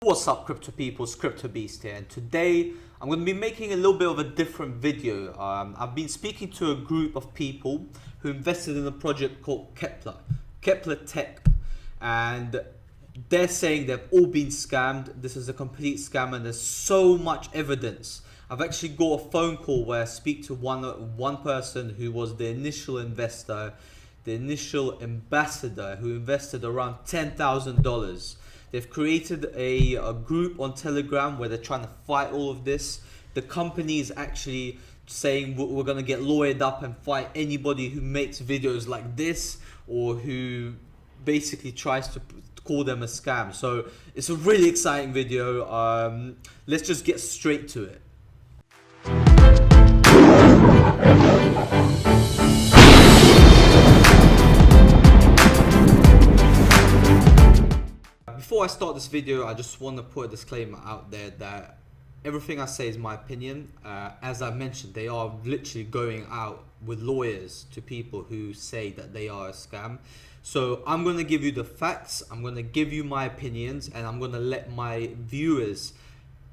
What's up, crypto people? It's Crypto Beast here, and today I'm going to be making a little bit of a different video. I've been speaking to a group of people who invested in a project called KeplerTek, and they're saying they've all been scammed. This is a complete scam, and there's so much evidence. I've actually got a phone call where I speak to one person who was the initial investor, the initial ambassador who invested around $10,000. They've created a group on Telegram where they're trying to fight all of this. The company is actually saying we're going to get lawyered up and fight anybody who makes videos like this or who basically tries to call them a scam. So it's a really exciting video. Let's just get straight to it. Before I start this video, I just want to put a disclaimer out there that everything I say is my opinion. As I mentioned, they are literally going out with lawyers to people who say that they are a scam. So I'm going to give you the facts, I'm going to give you my opinions, and I'm going to let my viewers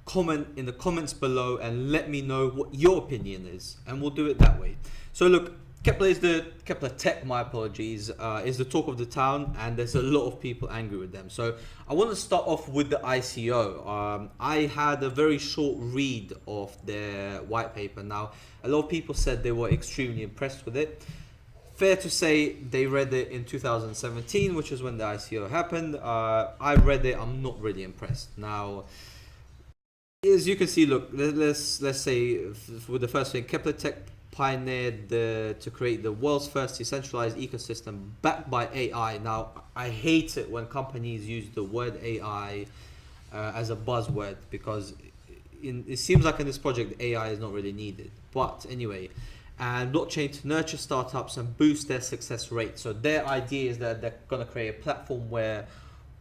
comment in the comments below and let me know what your opinion is, and we'll do it that way. So look, KeplerTek, my apologies, is the talk of the town, and there's a lot of people angry with them. So I want to start off with the ICO. I had a very short read of their white paper. Now, a lot of people said they were extremely impressed with it. Fair to say they read it in 2017, which is when the ICO happened. I read it, I'm not really impressed. Now, as you can see, look, let's say with the first thing, KeplerTek pioneered to create the world's first decentralized ecosystem backed by AI. Now, I hate it when companies use the word AI as a buzzword, because it seems like in this project AI is not really needed. But anyway, and blockchain to nurture startups and boost their success rate. So their idea is that they're going to create a platform where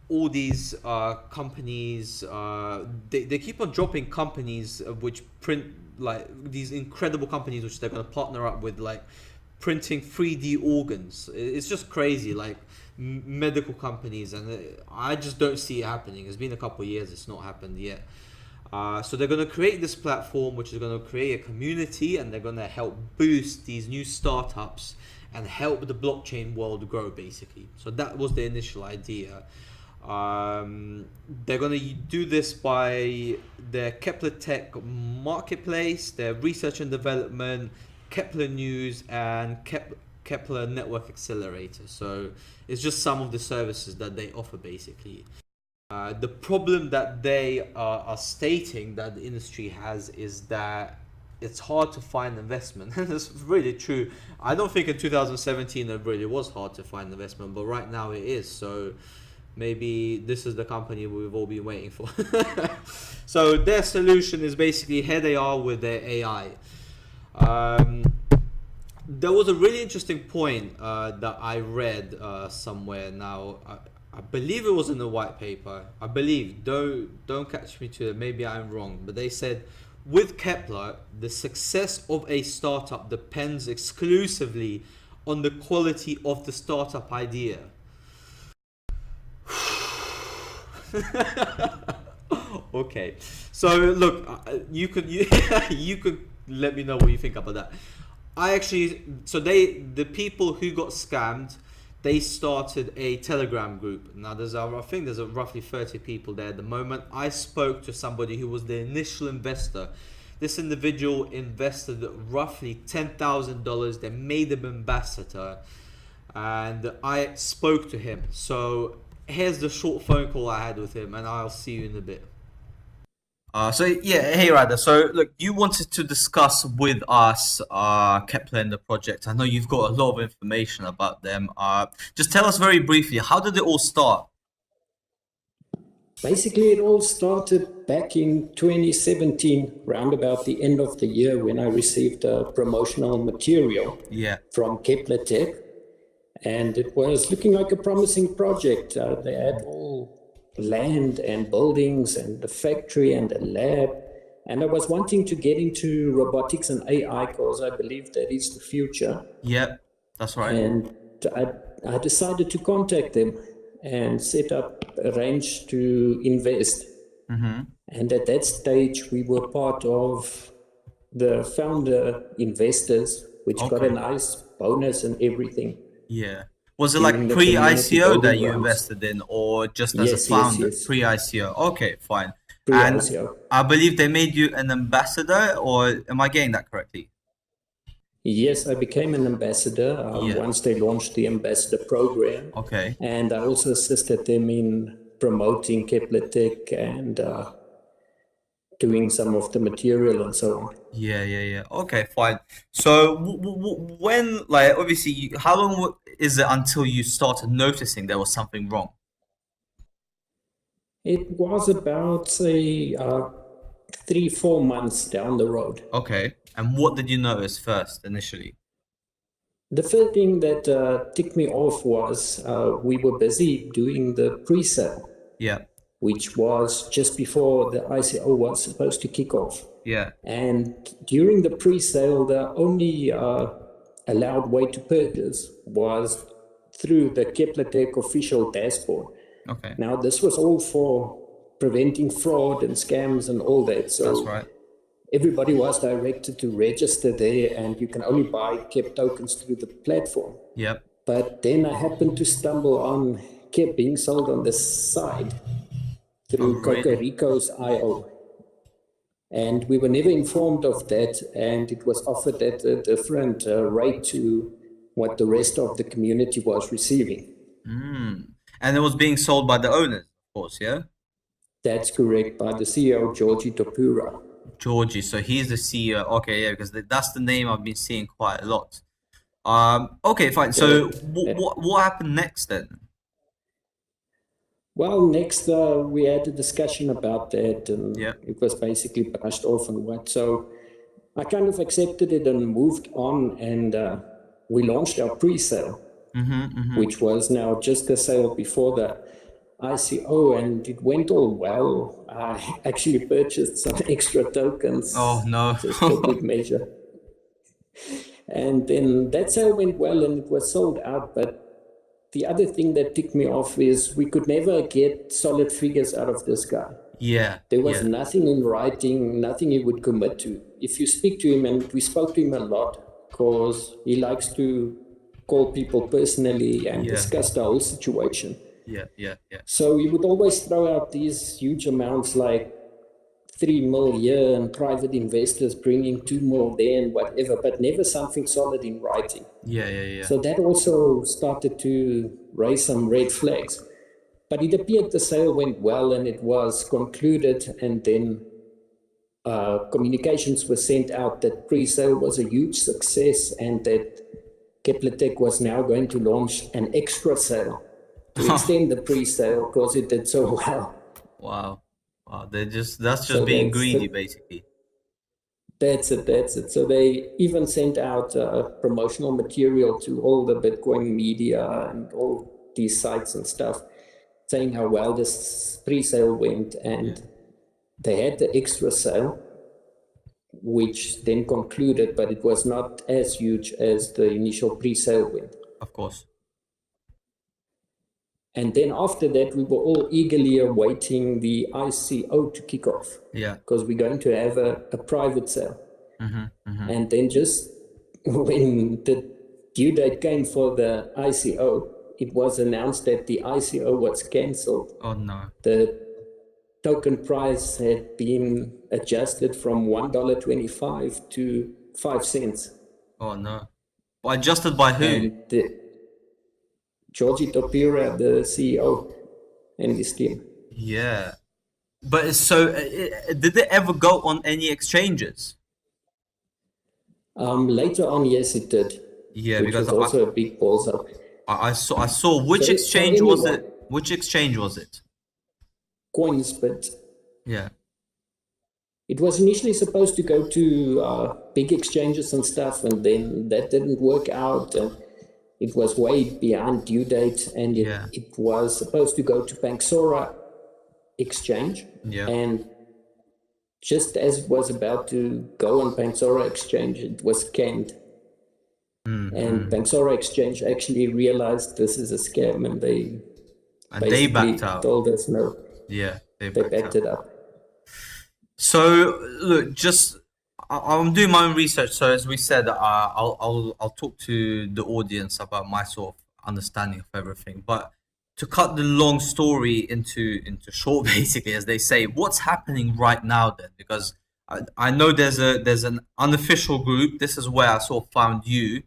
all these companies, they keep on dropping companies which print, like these incredible companies which they're going to partner up with, like printing 3D organs. It's just crazy, like medical companies, and I just don't see it happening. It's been a couple of years, it's not happened yet. So they're going to create this platform which is going to create a community, and they're going to help boost these new startups and help the blockchain world grow, basically. So that was the initial idea. They're going to do this by their KeplerTek marketplace, their research and development, Kepler News, and Kepler Network Accelerator. So it's just some of the services that they offer, basically. The problem that they are stating that the industry has is that it's hard to find investment. And it's really true. I don't think in 2017 it really was hard to find investment, but right now it is. So maybe this is the company we've all been waiting for. So their solution is basically, here they are with their AI. There was a really interesting point that I read somewhere. Now, I believe it was in the white paper. I believe, don't catch me to it, maybe I'm wrong, but they said, with Kepler, the success of a startup depends exclusively on the quality of the startup idea. Okay, so look, you could let me know what you think about that. The people who got scammed, they started a Telegram group. Now I think there's roughly 30 people there at the moment. I spoke to somebody who was the initial investor. This individual invested roughly $10,000. They made him ambassador, and I spoke to him. So here's the short phone call I had with him, and I'll see you in a bit. So yeah, hey Ryder. So look, you wanted to discuss with us Kepler and the project. I know you've got a lot of information about them. Just tell us very briefly, how did it all start? Basically, it all started back in 2017, round about the end of the year, when I received promotional material from KeplerTek, and it was looking like a promising project. They had all land and buildings and a factory and a lab, and I was wanting to get into robotics and AI because I believe that is the future. Yeah, that's right. And I decided to contact them and set up, arrange to invest. And at that stage, we were part of the founder investors, which got a nice bonus and everything. Yeah. Was it during like the community pre-ICO that building you rounds. invested in, or just as a Yes, yes, founder? yes. Pre-ICO. Okay, fine. And Pre-ICO. I believe they made you an ambassador, or am I getting that correctly? Yes, I became an ambassador once they launched the ambassador program. Okay. And I also assisted them in promoting KeplerTek and doing some of the material and so on. Yeah. Okay, fine. So when, like, obviously, how long is it until you started noticing there was something wrong? It was about, say, 3-4 months down the road. Okay. And what did you notice first initially? The first thing that ticked me off was we were busy doing the pre-sale. Yeah. Which was just before the ICO was supposed to kick off. Yeah. And during the pre-sale, the only allowed way to purchase was through the KeplerTek official dashboard. Okay. Now, this was all for preventing fraud and scams and all that. So that's right. Everybody was directed to register there, and you can only buy KEP tokens through the platform. Yep. But then I happened to stumble on KEP being sold on the side through Cocorico's IO. And we were never informed of that, and it was offered at a different rate to what the rest of the community was receiving. And it was being sold by the owners, of course, yeah? That's correct, by the CEO, Georgie Topura. Georgie, so he's the CEO. Okay, yeah, because that's the name I've been seeing quite a lot. Okay, fine. So what happened next then? Well, next we had a discussion about that, and it was basically brushed off and what. So I kind of accepted it and moved on, and we launched our pre-sale, which was now just the sale before the ICO, and it went all well. I actually purchased some extra tokens. Oh no! Just for good measure. And then that sale went well, and it was sold out. But the other thing that ticked me off is we could never get solid figures out of this guy. Yeah. There was nothing in writing, nothing he would commit to. If you speak to him, and we spoke to him a lot, because he likes to call people personally and discuss the whole situation. Yeah. So he would always throw out these huge amounts like 3 mil a year and private investors bringing 2 mil there and whatever, but never something solid in writing. Yeah. So that also started to raise some red flags. But it appeared the sale went well and it was concluded, and then communications were sent out that pre-sale was a huge success and that KeplerTek was now going to launch an extra sale to extend the pre-sale because it did so well. Wow. That's just being greedy, basically. That's it. So they even sent out promotional material to all the Bitcoin media and all these sites and stuff, saying how well this pre-sale went, and they had the extra sale, which then concluded, but it was not as huge as the initial pre-sale went. Of course. And then after that, we were all eagerly awaiting the ICO to kick off. Yeah. Because we're going to have a private sale. And then just when the due date came for the ICO, it was announced that the ICO was cancelled. Oh no. The token price had been adjusted from $1.25 to 5 cents. Oh no. Well, adjusted by who? And Georgie Topura, the CEO, and his team. Yeah. But so, did it ever go on any exchanges? Later on, yes, it did. Yeah, which because was also a big balls up. I saw which exchange was it? Which exchange was it? Coinsbit. Yeah. It was initially supposed to go to big exchanges and stuff, and then that didn't work out. And it was way beyond due date, and it was supposed to go to Paxora exchange. Yeah. And just as it was about to go on Paxora exchange, it was canned. And Paxora exchange actually realized this is a scam, and they backed out. Told us no. Yeah, they backed it up. So look, I'm doing my own research. So as we said, I'll talk to the audience about my sort of understanding of everything. But to cut the long story into short, basically, as they say, what's happening right now then? Because I know there's an unofficial group. This is where I sort of found you,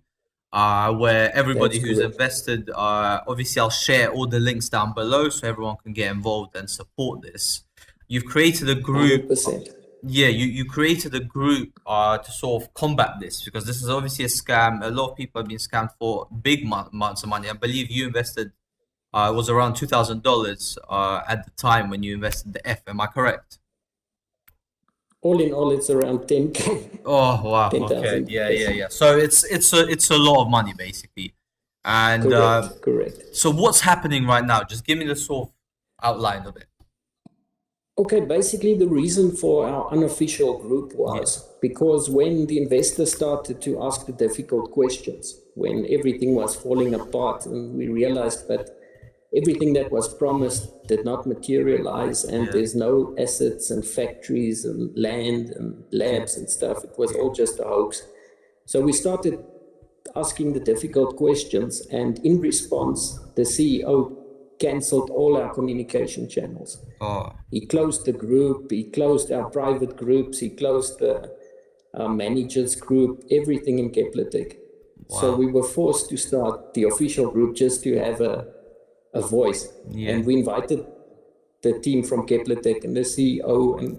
where everybody That's who's correct. invested, obviously I'll share all the links down below so everyone can get involved and support this. You've created a group. 100%. Yeah, you created a group to sort of combat this because this is obviously a scam. A lot of people have been scammed for big amounts of money. I believe you invested, it was around $2,000 at the time when you invested the F. Am I correct? All in all, it's around 10K, Oh wow. Okay. 10,000. Yeah, Yes. yeah, yeah. So it's a lot of money basically. And Correct, correct. so what's happening right now? Just give me the sort of outline of it. Okay, basically the reason for our unofficial group was because when the investors started to ask the difficult questions, when everything was falling apart and we realized that everything that was promised did not materialize and there's no assets and factories and land and labs and stuff, it was all just a hoax. So we started asking the difficult questions, and in response, the CEO cancelled all our communication channels. Oh, He closed the group, he closed our private groups, he closed the managers group, everything in KeplerTek. So wow. we were forced to start the official group just to have a voice. Yeah. And we invited the team from KeplerTek and the CEO and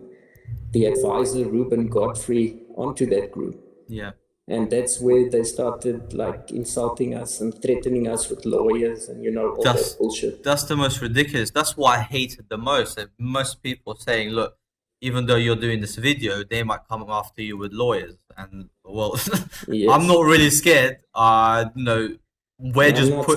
the advisor, Ruben Godfrey, onto that group. Yeah. And that's where they started like insulting us and threatening us with lawyers and, all that bullshit. That's the most ridiculous. That's what I hated the most. That most people saying, look, even though you're doing this video, they might come after you with lawyers. And well, I'm Yes. not really scared. I'm not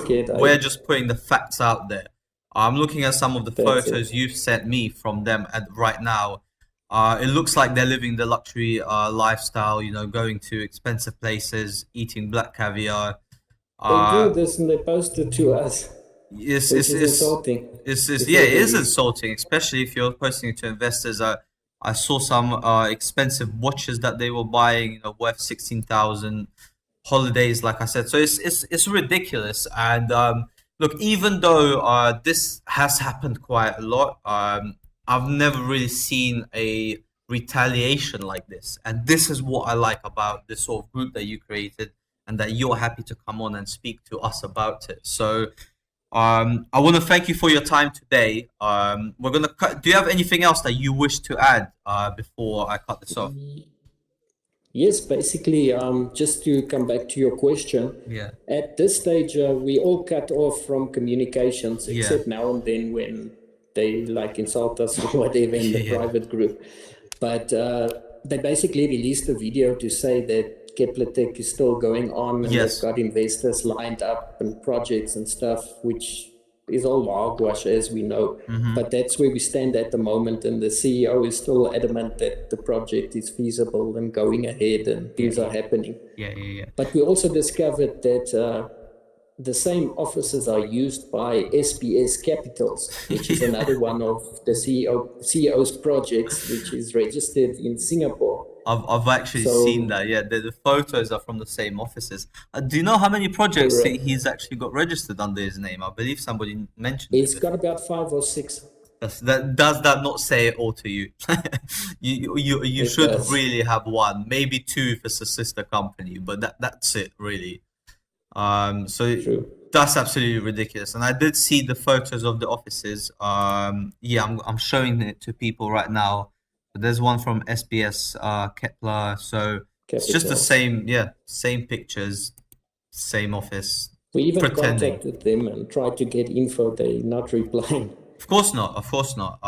scared. We're just putting the facts out there. I'm looking at some of the That's photos it. you've sent me from them at right now. It looks like they're living the luxury lifestyle, going to expensive places, eating black caviar. They do Uh, this and they post it to us, it's, which it's, is it's, insulting, to yeah, say it the is least. insulting, especially if you're posting it to investors. I saw some expensive watches that they were buying, worth 16,000 holidays, like I said. So it's ridiculous. And look, even though this has happened quite a lot, I've never really seen a retaliation like this. And this is what I like about this sort of group that you created, and that you're happy to come on and speak to us about it. So I want to thank you for your time today. We're gonna cut. Do you have anything else that you wish to add before I cut this off? Yes, basically, just to come back to your question, Yeah. at this stage, we all cut off from communications, Yeah. except now and then when they like insult us or whatever in the Yeah. private group. But they basically released a video to say that KeplerTek is still going on and Yes. they've got investors lined up and projects and stuff, which is all hogwash, as we know. But that's where we stand at the moment, and the CEO is still adamant that the project is feasible and going ahead and things are happening. Yeah. Yeah. But we also discovered that the same offices are used by SBS Capitals, which is another one of the CEO's projects, which is registered in Singapore. I've actually seen that. Yeah, the photos are from the same offices. Do you know how many projects Correct. he's actually got registered under his name? I believe somebody mentioned It's it got before. about 5 or 6. Does that not say it all to you? You It should does. really have one, maybe two if it's a sister company, but that's it really. So True. that's absolutely ridiculous. And I did see the photos of the offices. Yeah, I'm showing it to people right now. But there's one from SBS Kepler. So it's just the Capital. same, yeah, same pictures, same office, We even pretending. contacted them and tried to get info. They're not replying. Of course not. Of course not.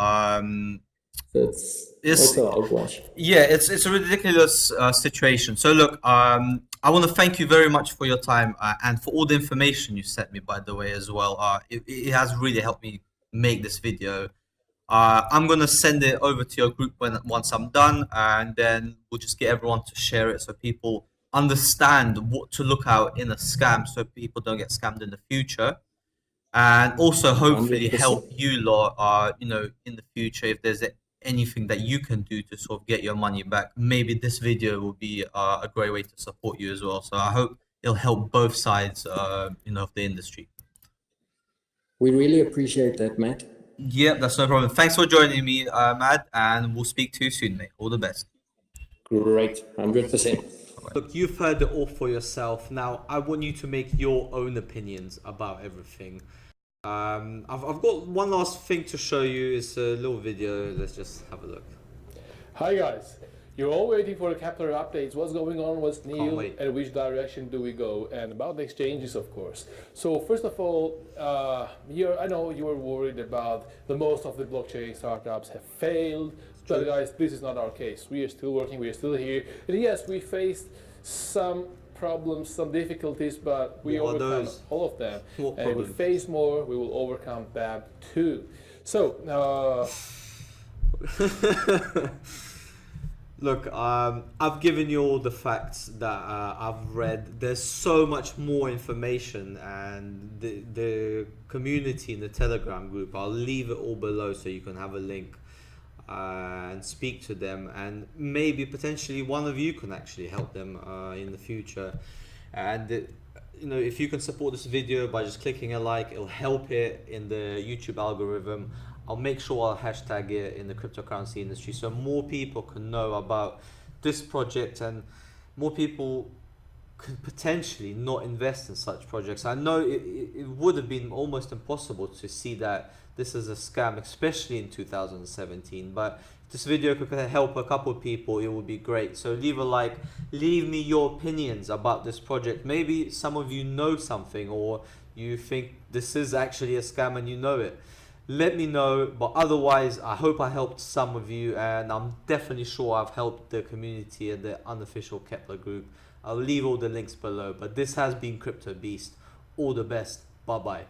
That's It's also hogwash. Yeah, it's a ridiculous situation. So look, I want to thank you very much for your time and for all the information you sent me, by the way, as well. It has really helped me make this video. I'm gonna send it over to your group once I'm done, and then we'll just get everyone to share it so people understand what to look out in a scam, so people don't get scammed in the future, and also hopefully help 100%. you lot, in the future if there's anything that you can do to sort of get your money back, maybe this video will be a great way to support you as well. So I hope it'll help both sides, of the industry. We really appreciate that, Matt. Yep, that's no problem. Thanks for joining me, Matt, and we'll speak to you soon, mate. All the best. Great, 100%. Look, you've heard it all for yourself. Now, I want you to make your own opinions about everything. I've got one last thing to show you. It's a little video. Let's just have a look. Hi guys, you're all waiting for the Kepler updates. What's going on? What's new? And which direction do we go? And about the exchanges, of course. So first of all, I know you were worried about most of the blockchain startups have failed. But guys, this is not our case. We are still working. We are still here. And yes, we faced some problems, some difficulties, but we overcome all of them. And if we face more, we will overcome them too. So, look, I've given you all the facts that I've read. There's so much more information, and the community in the Telegram group, I'll leave it all below so you can have a link and speak to them, and maybe potentially one of you can actually help them in the future. And if you can support this video by just clicking a like, it'll help it in the YouTube algorithm. I'll make sure I'll hashtag it in the cryptocurrency industry so more people can know about this project and more people can potentially not invest in such projects. I know it would have been almost impossible to see that this is a scam, especially in 2017, but if this video could help a couple of people, it would be great. So leave a like, leave me your opinions about this project. Maybe some of you know something, or you think this is actually a scam and you know it. Let me know, but otherwise I hope I helped some of you, and I'm definitely sure I've helped the community and the unofficial Kepler group. I'll leave all the links below, but this has been Crypto Beast. All the best. Bye bye.